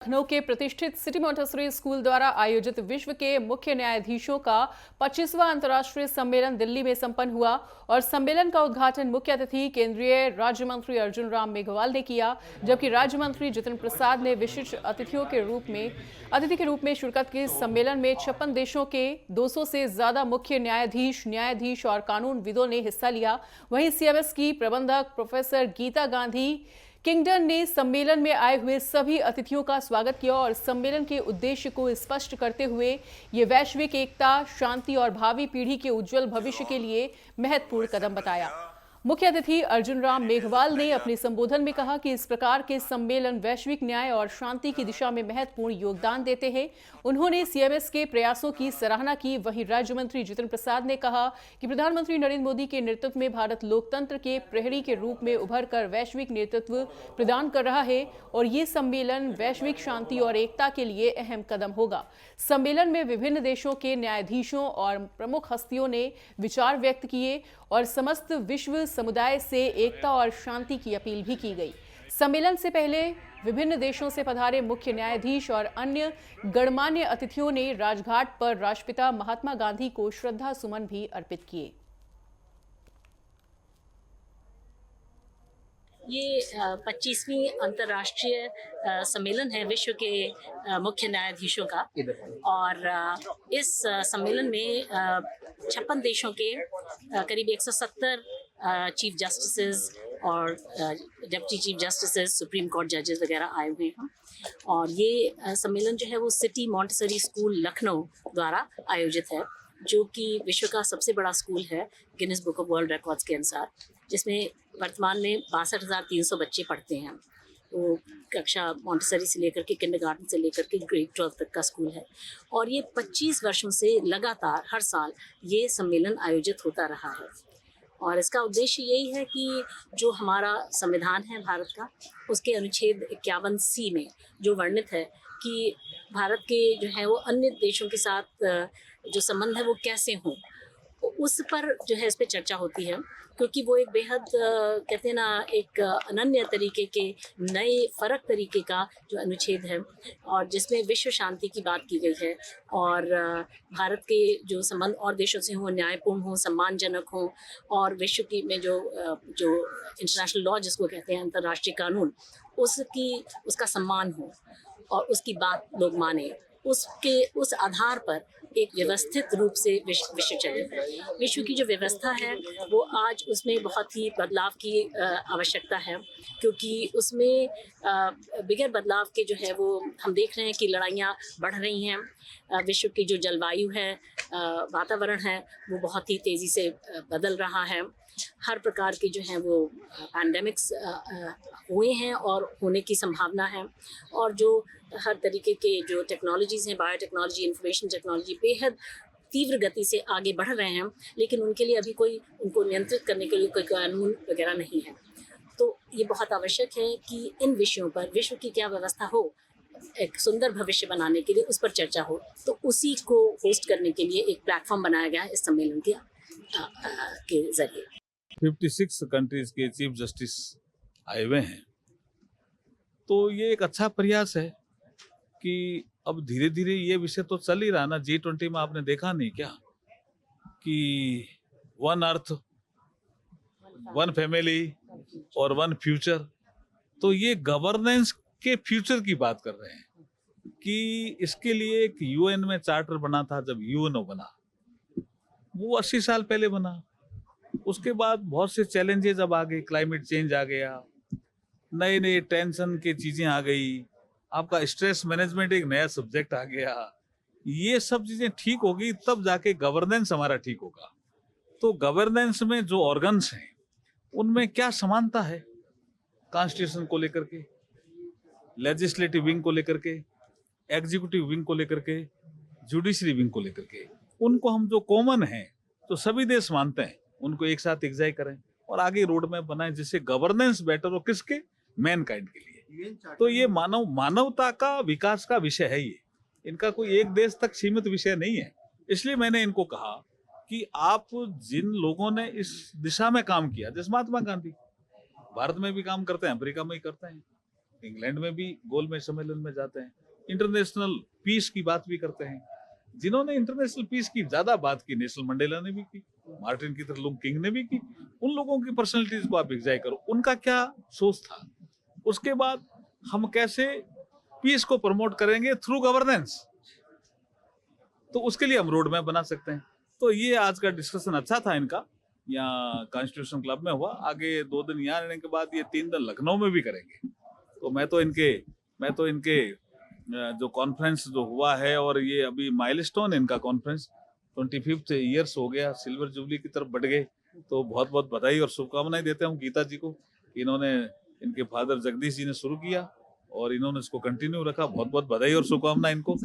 लखनऊ के प्रतिष्ठित city Montessori school द्वारा आयोजित विश्व के मुख्य न्यायाधीशों का 25वां अंतर्राष्ट्रीय सम्मेलन दिल्ली में संपन्न हुआ और सम्मेलन का उद्घाटन मुख्य अतिथि केंद्रीय राज्य मंत्री अर्जुन राम मेघवाल ने किया, जबकि राज्य मंत्री जितेंद्र प्रसाद ने विशिष्ट अतिथि के रूप में शिरकत की। सम्मेलन में 56 देशों के 200 से ज्यादा मुख्य न्यायाधीश और कानूनविदों ने हिस्सा लिया। वहीं सीएमएस की प्रबंधक प्रोफेसर गीता गांधी किंगडन ने सम्मेलन में आए हुए सभी अतिथियों का स्वागत किया और सम्मेलन के उद्देश्य को स्पष्ट करते हुए ये वैश्विक एकता, शांति और भावी पीढ़ी के उज्जवल भविष्य के लिए महत्वपूर्ण कदम बताया। मुख्य अतिथि अर्जुन राम मेघवाल ने अपने संबोधन में कहा कि इस प्रकार के सम्मेलन वैश्विक न्याय और शांति की दिशा में महत्वपूर्ण योगदान देते हैं। उन्होंने सीएमएस के प्रयासों की सराहना की। वहीं राज्य मंत्री जितेंद्र प्रसाद ने कहा कि प्रधानमंत्री नरेंद्र मोदी के नेतृत्व में भारत लोकतंत्र के प्रहरी के रूप में उभर कर वैश्विक नेतृत्व प्रदान कर रहा है और ये सम्मेलन वैश्विक शांति और एकता के लिए अहम कदम होगा। सम्मेलन में विभिन्न देशों के न्यायाधीशों और प्रमुख हस्तियों ने विचार व्यक्त किए और समस्त विश्व समुदाय से एकता और शांति की अपील भी की गई। सम्मेलन से पहले विभिन्न देशों से पधारे मुख्य न्यायाधीश और अन्य गणमान्य अतिथियों ने राजघाट पर राष्ट्रपिता महात्मा गांधी को श्रद्धा सुमन भी अर्पित किए। ये 25वीं अंतर्राष्ट्रीय सम्मेलन है विश्व के मुख्य न्यायाधीशों का और इस सम्मेलन में 56 देशों के करीब 170 चीफ जस्टिसेस और deputy chief justices, supreme court जजेस वगैरह आए हुए हैं। और ये सम्मेलन जो है वो सिटी मॉन्टेसरी स्कूल लखनऊ द्वारा आयोजित है, जो कि विश्व का सबसे बड़ा स्कूल है Guinness book of world records के अनुसार, जिसमें वर्तमान में 62,300 बच्चे पढ़ते हैं। वो कक्षा मॉन्टेसरी से लेकर के किंडरगार्टन से लेकर के ग्रेड 12 तक का स्कूल है। और ये 25 वर्षों से लगातार हर साल ये सम्मेलन आयोजित होता रहा है। और इसका उद्देश्य यही है कि जो हमारा संविधान है भारत का, उसके अनुच्छेद 51C में जो वर्णित है कि भारत के जो है वो अन्य देशों के साथ जो संबंध है वो कैसे हों, उस पर जो है इस पर चर्चा होती है, क्योंकि वो एक बेहद कहते हैं ना एक अनन्य तरीके के नए फ़र्क तरीके का जो अनुच्छेद है और जिसमें विश्व शांति की बात की गई है और भारत के जो संबंध और देशों से हों न्यायपूर्ण हों, सम्मानजनक हों और विश्व की में जो इंटरनेशनल लॉ जिसको कहते हैं अंतर्राष्ट्रीय कानून, उसका सम्मान हो और उसकी बात लोग माने, उस आधार पर एक व्यवस्थित रूप से विश्व चले। विश्व की जो व्यवस्था है वो आज उसमें बहुत ही बदलाव की आवश्यकता है, क्योंकि उसमें बगैर बदलाव के जो है वो हम देख रहे हैं कि लड़ाइयाँ बढ़ रही हैं। विश्व की जो जलवायु है, वातावरण है, वो बहुत ही तेज़ी से बदल रहा है। हर प्रकार के जो हैं वो पैंडेमिक्स हुए हैं और होने की संभावना है। और जो हर तरीके के जो टेक्नोलॉजीज़ हैं, बायोटेक्नोलॉजी, इंफॉर्मेशन टेक्नोलॉजी बेहद तीव्र गति से आगे बढ़ रहे हैं, लेकिन उनके लिए अभी कोई उनको नियंत्रित करने के लिए कोई कानून वगैरह नहीं है। तो ये बहुत आवश्यक है कि इन विषयों पर विश्व की क्या व्यवस्था हो, एक सुंदर भविष्य बनाने के लिए उस पर चर्चा हो। तो उसी को होस्ट करने के लिए एक प्लेटफॉर्म बनाया गया है इस सम्मेलन के जरिए। 56 कंट्रीज के चीफ जस्टिस आए हुए हैं, तो ये एक अच्छा प्रयास है कि अब धीरे धीरे ये विषय तो चल ही रहा ना। G20 में आपने देखा नहीं क्या कि वन अर्थ, वन फैमिली और वन फ्यूचर, तो ये गवर्नेंस के फ्यूचर की बात कर रहे हैं कि इसके लिए एक यूएन में चार्टर बना था। जब यूएनओ बना वो 80 साल पहले बना, उसके बाद बहुत से चैलेंजेस अब आ गए, क्लाइमेट चेंज आ गया, नए नए टेंशन की चीजें आ गई, आपका स्ट्रेस मैनेजमेंट एक नया सब्जेक्ट आ गया। ये सब चीजें ठीक होगी तब जाके गवर्नेंस हमारा ठीक होगा। तो गवर्नेंस में जो ऑर्गन्स हैं उनमें क्या समानता है, कॉन्स्टिट्यूशन को लेकर के, लेजिस्लेटिव विंग को लेकर के, एग्जीक्यूटिव विंग को लेकर के, जुडिशरी विंग को लेकर के, उनको हम जो कॉमन है तो सभी देश मानते हैं, उनको एक साथ एग्जाई करें और आगे रोड मैप बनाएं जिससे गवर्नेंस बेटर हो, किसके, मैन काइंड के लिए। तो ये मानवता का विकास का विषय है। ये इनका कोई एक देश तक सीमित विषय नहीं है। इसलिए मैंने इनको कहा कि आप जिन लोगों ने इस दिशा में काम किया, जैसे महात्मा गांधी भारत में भी काम करते हैं, अमेरिका में ही करते हैं, इंग्लैंड में भी गोलमेज सम्मेलन में जाते हैं, इंटरनेशनल पीस की बात भी करते हैं। जिन्होंने इंटरनेशनल पीस की ज्यादा बात की, नेशनल मंडेला ने भी की, मार्टिन लूथर किंग ने भी की। उन लोगों की पर्सनैलिटीज को आप एग्जाय करो, उनका क्या सोच था। उसके बाद हम कैसे पीस को प्रमोट करेंगे थ्रू गवर्नेंस, तो उसके लिए हम रोड मैप बना सकते हैं। तो ये आज का डिस्कशन अच्छा था इनका, यहाँ कॉन्स्टिट्यूशन क्लब में हुआ। आगे 2 दिन यहाँ रहने के बाद ये 3 दिन लखनऊ में भी करेंगे। तो मैं तो इनके जो कॉन्फ्रेंस जो हुआ है, और ये अभी माइलस्टोन इनका कॉन्फ्रेंस 25th ईयर्स हो गया, सिल्वर जुबली की तरफ बढ़ गए। तो बहुत बहुत बधाई और शुभकामनाएं देते हूँ गीता जी को। इन्होंने, इनके फादर जगदीश जी ने शुरू किया और इन्होंने इसको कंटिन्यू रखा। बहुत बहुत बधाई और शुभकामनाएं इनको।